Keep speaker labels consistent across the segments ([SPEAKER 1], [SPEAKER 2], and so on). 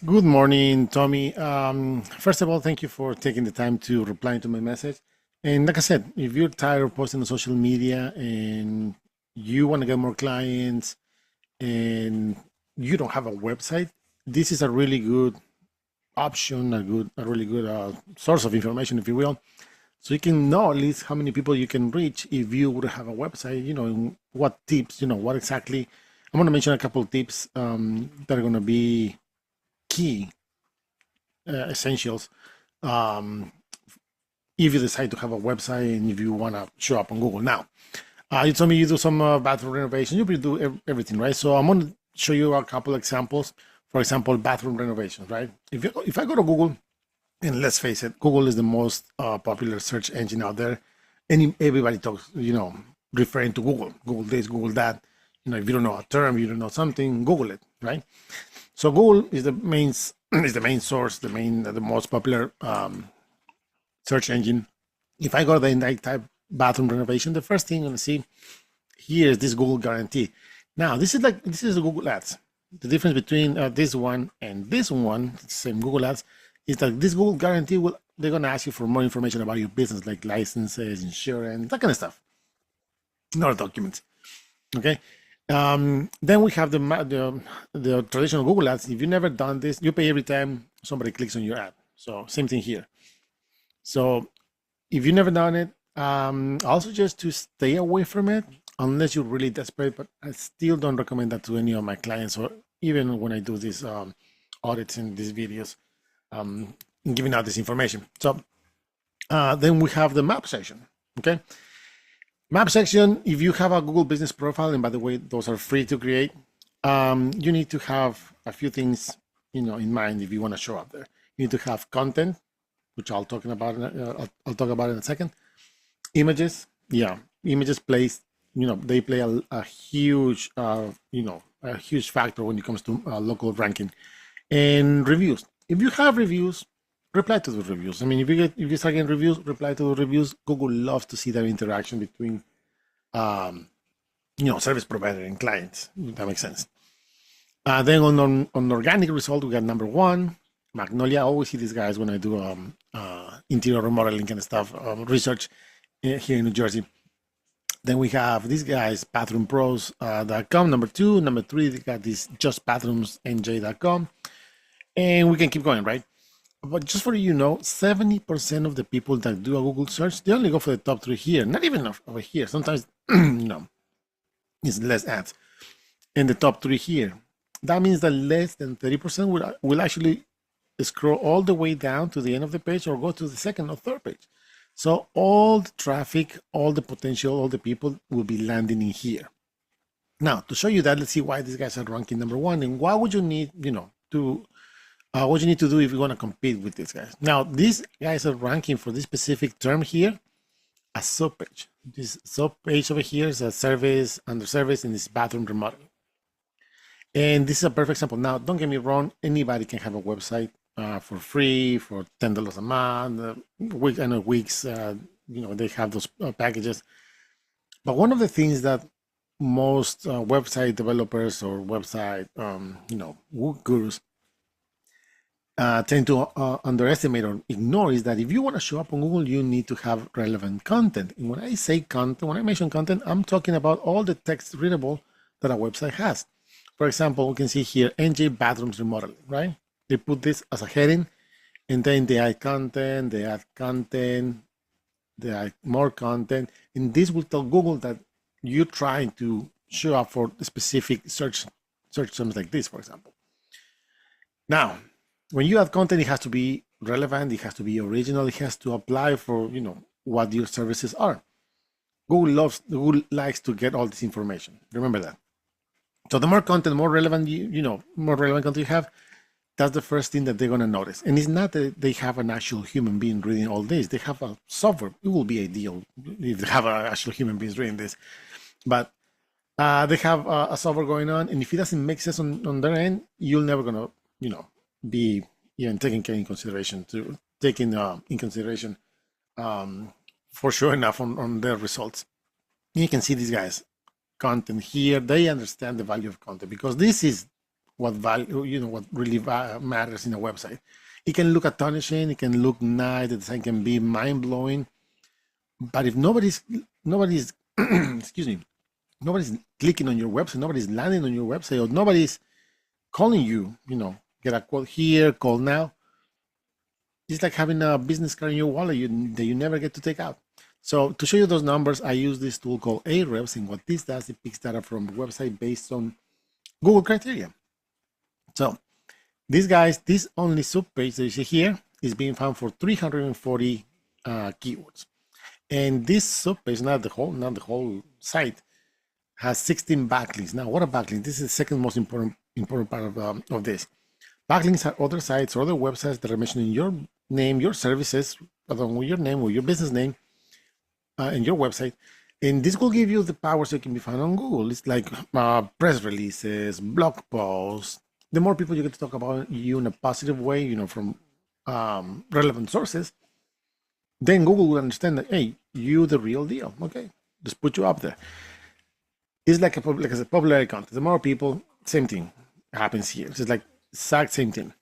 [SPEAKER 1] Good morning, Tommy. First of all, thank you for taking the time to reply to my message. And like I said, if you're tired of posting on social media and you want to get more clients and you don't have a website, this is a really good option, a really good source of information, if you will. So you can know at least how many people you can reach if you would have a website. And what tips, what exactly. I'm going to mention a couple of tips that are going to be key essentials um, if you decide to have a website and if you want to show up on Google. Now, you told me you do some bathroom renovation. You do everything, right? So I'm going to show you a couple examples. For example, bathroom renovations, right? If I go to Google, and let's face it, Google is the most popular search engine out there. And everybody talks, referring to Google. Google this, Google that. If you don't know a term, you don't know something, Google it, right? So Google is the main source, the most popular search engine. If I go there and I type bathroom renovation, the first thing I'm gonna see here is this Google guarantee. Now this is the Google Ads. The difference between this one and this one, the same Google Ads, is that this Google guarantee they're gonna ask you for more information about your business, like licenses, insurance, that kind of stuff, not documents. Okay. Then we have the traditional Google Ads. If you've never done this, you pay every time somebody clicks on your ad. So same thing here. So if you've never done it, also just to stay away from it unless you're really desperate. But I still don't recommend that to any of my clients, or even when I do these audits and these videos, giving out this information. So then we have the map section. Okay. Map section, if you have a Google business profile, and by the way, those are free to create, you need to have a few things in mind if you want to show up there. You need to have content, which I'll talk about in a second. Images, images plays, they play a huge, a huge factor when it comes to local ranking. And reviews. If you have reviews, reply to the reviews. I mean, if you start getting reviews, reply to the reviews. Google loves to see that interaction between, service provider and clients. If that makes sense. Then on organic result, we got number one, Magnolia. I always see these guys when I do interior remodeling kind of stuff, research here in New Jersey. Then we have these guys, bathroompros.com, number two. Number three, they got this justbathroomsnj.com. And we can keep going, right? But just for 70% of the people that do a Google search, they only go for the top three here, not even over here. Sometimes, it's less ads. And the top three here. That means that less than 30% will actually scroll all the way down to the end of the page or go to the second or third page. So all the traffic, all the potential, all the people will be landing in here. Now, to show you that, let's see why these guys are ranking number one and what would you need, what you need to do if you want to compete with these guys. Now, these guys are ranking for this specific term here, a sub page. This sub page over here is a service, under service, and this bathroom remodeling. And this is a perfect example. Now, don't get me wrong, anybody can have a website for free, for $10 a month, weeks, they have those packages. But one of the things that most website developers or website, gurus tend to underestimate or ignore is that if you want to show up on Google, you need to have relevant content. And when I say content, when I mention content, I'm talking about all the text readable that a website has. For example, we can see here, NJ Bathrooms Remodeling, right? They put this as a heading, and then they add content, they add more content, and this will tell Google that you're trying to show up for specific search terms like this, for example. Now, when you add content, it has to be relevant, it has to be original, it has to apply for what your services are. Google likes to get all this information. Remember that. So the more content, more relevant more relevant content you have, that's the first thing that they're going to notice. And it's not that they have an actual human being reading all this. They have a software. It will be ideal if they have an actual human beings reading this. But they have a software going on. And if it doesn't make sense on their end, you're never going to, be even taking in consideration for sure enough on their results. You can see these guys content here. They understand the value of content because this is what value, what really matters in a website. It can look astonishing, it can look nice, the design can be mind-blowing, but if nobody's excuse me, nobody's clicking on your website, nobody's landing on your website, or nobody's calling you, get a quote here, call now. It's like having a business card in your wallet that you never get to take out. So to show you those numbers, I use this tool called Ahrefs, and what this does, it picks data from the website based on Google criteria. So these guys, this only subpage that you see here is being found for 340 keywords. And this subpage, not the whole site, has 16 backlinks. Now, what a backlink? This is the second most important part of this. Backlinks are other sites or other websites that are mentioning your name, your services, along with your name or your business name, and your website. And this will give you the power so it can be found on Google. It's like press releases, blog posts. The more people you get to talk about you in a positive way, from relevant sources, then Google will understand that, hey, you the real deal. Okay, just put you up there. It's like a popularity contest. The more people, same thing happens here. It's like exact same thing.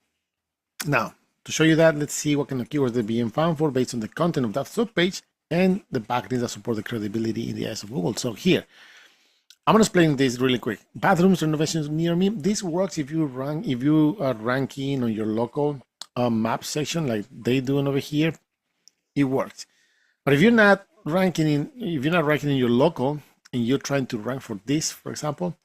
[SPEAKER 1] Now, to show you that, let's see what kind of keywords they're being found for based on the content of that subpage and the backlinks that support the credibility in the eyes of Google. So here, I'm gonna explain this really quick. Bathrooms renovations near me. This works if you are ranking on your local map section like they doing over here. It works. But if you're not ranking in your local and you're trying to rank for this, for example,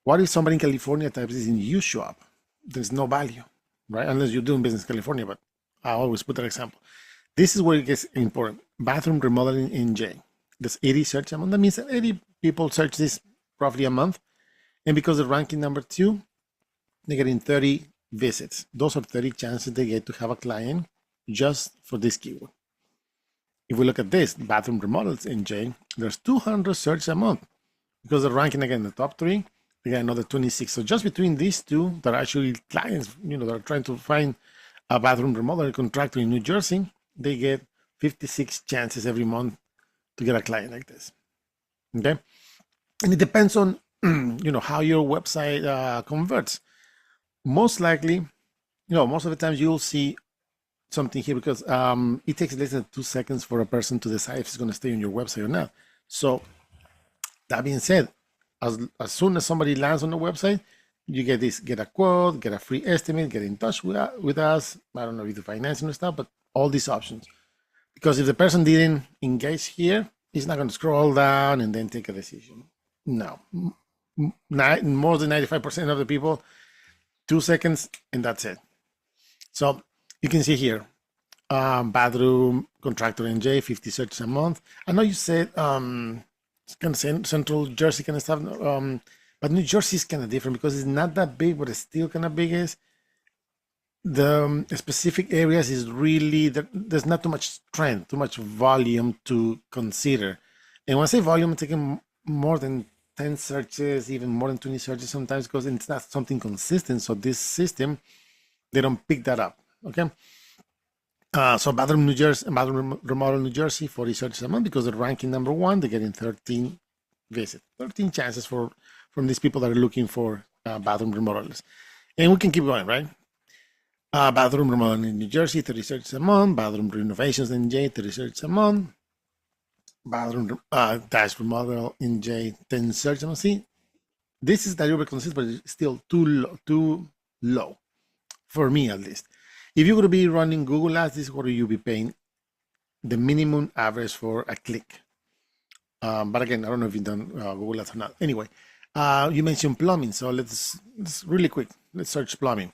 [SPEAKER 1] what if somebody in California types this in you show up? There's no value, right? Unless you're doing business in California, but I always put that example. This is where it gets important. Bathroom remodeling in J. There's 80 search a month. That means that 80 people search this roughly a month. And because they're ranking number 2, they're getting 30 visits. Those are 30 chances they get to have a client just for this keyword. If we look at this, bathroom remodels in J, there's 200 searches a month. Because they're ranking again in the top 3, they get another 26. So just between these two, that are actually clients, that are trying to find a bathroom remodeling contractor in New Jersey, they get 56 chances every month to get a client like this. Okay, and it depends on how your website converts. Most likely, most of the times you'll see something here because it takes less than 2 seconds for a person to decide if it's going to stay on your website or not. So that being said, as soon as somebody lands on the website, you get a quote, get a free estimate, get in touch with us. I don't know if the financing and stuff, but all these options. Because if the person didn't engage here, he's not going to scroll down and then take a decision. No, more than 95% of the people, 2 seconds and that's it. So you can see here, bathroom contractor NJ, 50 searches a month. I know you said it's kind of Central Jersey kind of stuff, but New Jersey is kind of different because it's not that big, but it's still kind of big. Is the specific areas is really there's not too much strength, too much volume to consider. And when I say volume, I'm taking more than 10 searches, even more than 20 searches sometimes, because it's not something consistent. So this system, they don't pick that up. Okay. So bathroom remodel New Jersey, 40 searches a month because they're ranking number 1. They're getting 13 visits, 13 chances from these people that are looking for bathroom remodelers. And we can keep going, right? Bathroom remodeling in New Jersey, 30 searches a month. Bathroom renovations in J, 30 searches a month. Bathroom dash remodel in J, 10 searches a month. See, this is delivery consistent, but it's still too low for me at least. If you're going to be running Google Ads, this is what you'll be paying the minimum average for a click. But again, I don't know if you've done Google Ads or not. Anyway, you mentioned plumbing, so let's really quick. Let's search plumbing.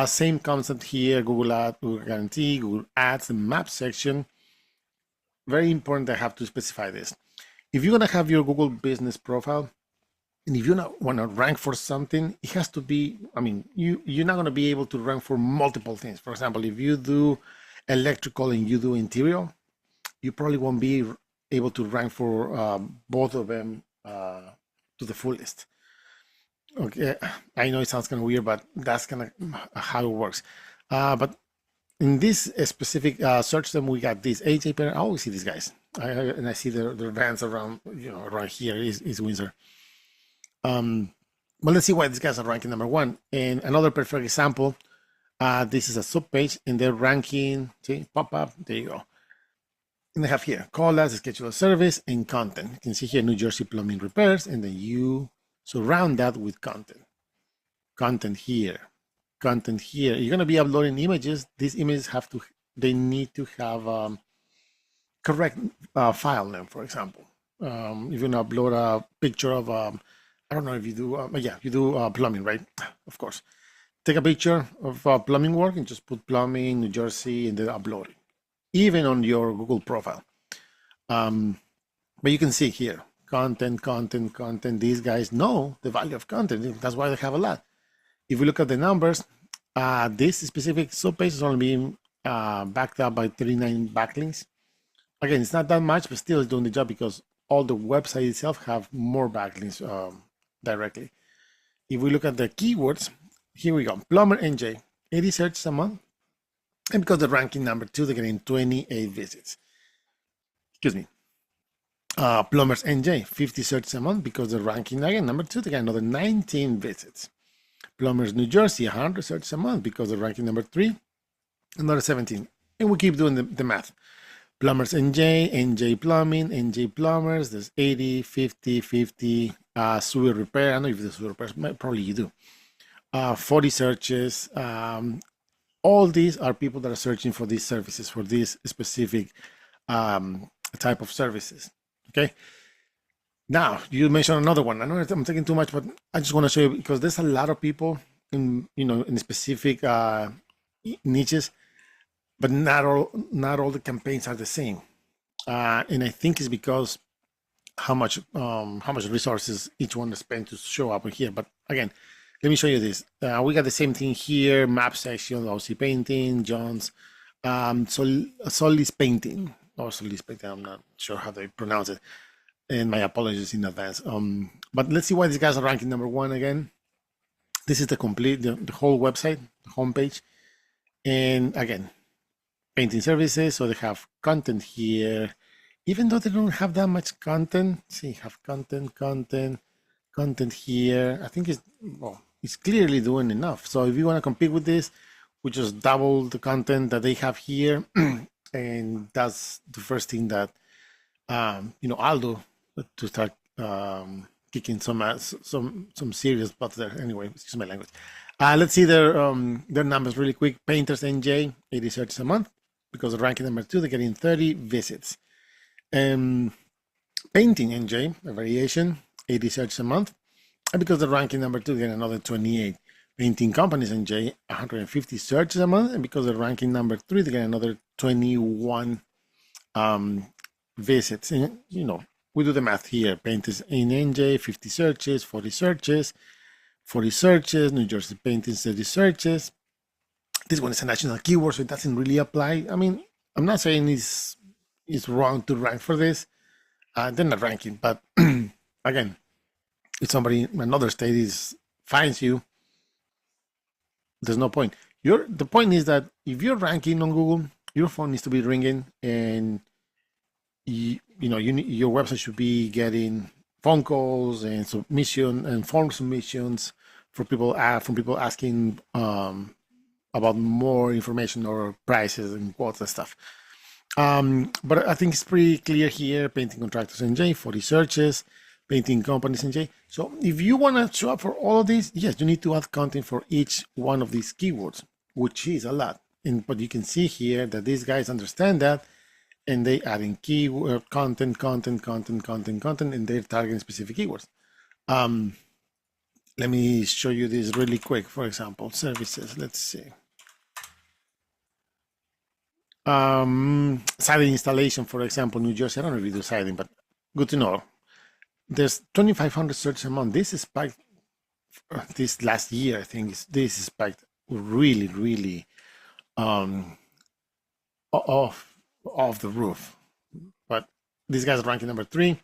[SPEAKER 1] Same concept here, Google Ads, Google Guarantee, Google Ads, the map section. Very important, I have to specify this. If you're gonna have your Google business profile, and if you want to rank for something, it has to be, you're not gonna be able to rank for multiple things. For example, if you do electrical and you do interior, you probably won't be able to rank for both of them to the fullest. Okay, I know it sounds kind of weird, but that's kind of how it works. But in this specific search term, we got this AJ pair. I always see these guys, and I see their vans around, around here is Windsor. But But let's see why these guys are ranking number one. And another perfect example, this is a sub page and they're ranking, see, pop up, there you go. And they have here, call us, schedule a service, and content. You can see here, New Jersey plumbing repairs, and then you surround that with content. Content here, content here. You're gonna be uploading images. These images they need to have correct file name, for example. If you're gonna upload a picture of, I don't know if you do, yeah, you do plumbing, right? Of course. Take a picture of plumbing work and just put plumbing, New Jersey, and then upload it, even on your Google profile. But you can see here, content. These guys know the value of content. That's why they have a lot. If we look at the numbers, this specific subpage is only being backed up by 39 backlinks. Again, it's not that much, but still it's doing the job because all the website itself have more backlinks directly. If we look at the keywords, here we go. Plumber NJ, 80 searches a month. And because they're ranking number 2, they're getting 28 visits. Excuse me. Plumbers NJ, 50 searches a month because they're ranking again number 2, they get another 19 visits. Plumbers New Jersey, 100 searches a month because they're ranking number 3, another 17. And we keep doing the math. Plumbers NJ, NJ Plumbing, NJ Plumbers, there's 80, 50, 50, sewer repair. I don't know if the sewer repairs, probably you do. 40 searches. All these are people that are searching for these services, for this specific type of services. Okay. Now you mentioned another one. I know I'm taking too much, but I just want to show you because there's a lot of people in in specific niches, but not all the campaigns are the same. And I think it's because how much resources each one spent to show up here. But again, let me show you this. We got the same thing here, map section, OC painting, John's, Solis painting, or Solis painting, I'm not sure how they pronounce it. And my apologies in advance. But let's see why these guys are ranking number 1 again. This is the whole website, the homepage. And again, painting services, so they have content here. Even though they don't have that much content, see, have content here. I think it's clearly doing enough. So if you want to compete with this, we just double the content that they have here. And that's the first thing that I'll do to start kicking some serious butts there. Anyway, excuse my language. Let's see their numbers really quick. Painters NJ, 80 searches a month because they're ranking number 2. They're getting 30 visits. Painting NJ, a variation, 80 searches a month, and because they're ranking number 2, they get another 28. Painting companies NJ, 150 searches a month, and because they're ranking number 3, they get another 21 visits. And we do the math here. Painters in NJ, 50 searches, 40 searches, 40 searches. New Jersey Paintings, 30 searches. This one is a national keyword, so it doesn't really apply. I mean, I'm not saying it's wrong to rank for this. They're not ranking, but again, if somebody in another state finds you, there's no point. The point is that if you're ranking on Google, your phone needs to be ringing, and your website should be getting phone calls and form submissions from people asking about more information or prices and quotes and stuff. But I think it's pretty clear here. Painting contractors NJ, 40 searches. Painting companies NJ. So if you want to show up for all of these, yes, you need to add content for each one of these keywords, which is a lot. But you can see here that these guys understand that, and they add in keyword content, and they're targeting specific keywords. Let me show you this really quick. For example, services. Let's see. Siding installation, for example, New Jersey. I don't know if you do siding, but good to know. There's 2,500 searches a month. This is spiked this last year. I think this is spiked really, really off the roof. But these guys are ranking number 3,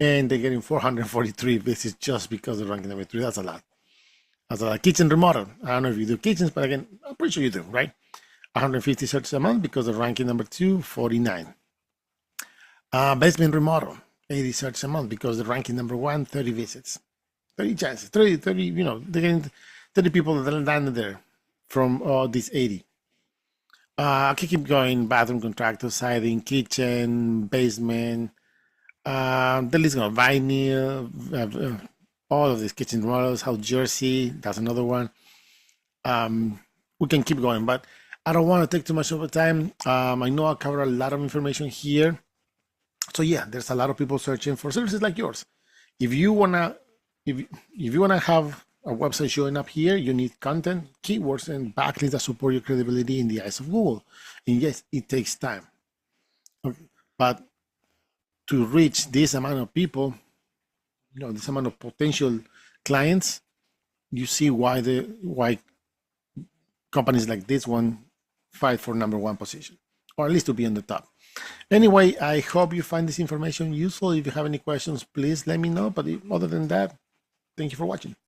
[SPEAKER 1] and they're getting 443 visits just because they're ranking number 3. That's a lot. That's a lot. Kitchen remodel. I don't know if you do kitchens, but again, I'm pretty sure you do, right? 150 searches a month because they're ranking number 2, 49. Basement remodel, 80 searches a month because they're ranking number 1, 30 visits. 30 chances, 30, they're getting 30 people that landed there from these 80. I can keep going: bathroom contractor, siding, kitchen, basement, the list of vinyl, all of these kitchen models, house jersey, that's another one. We can keep going, but I don't want to take too much of the time. I know I cover a lot of information here. So yeah, there's a lot of people searching for services like yours. If you wanna, if you wanna have a website showing up here, you need content, keywords, and backlinks that support your credibility in the eyes of Google. And yes, it takes time. Okay. But to reach this amount of people, this amount of potential clients, you see why companies like this one fight for number one position, or at least to be on the top. Anyway, I hope you find this information useful. If you have any questions, please let me know. But other than that, thank you for watching.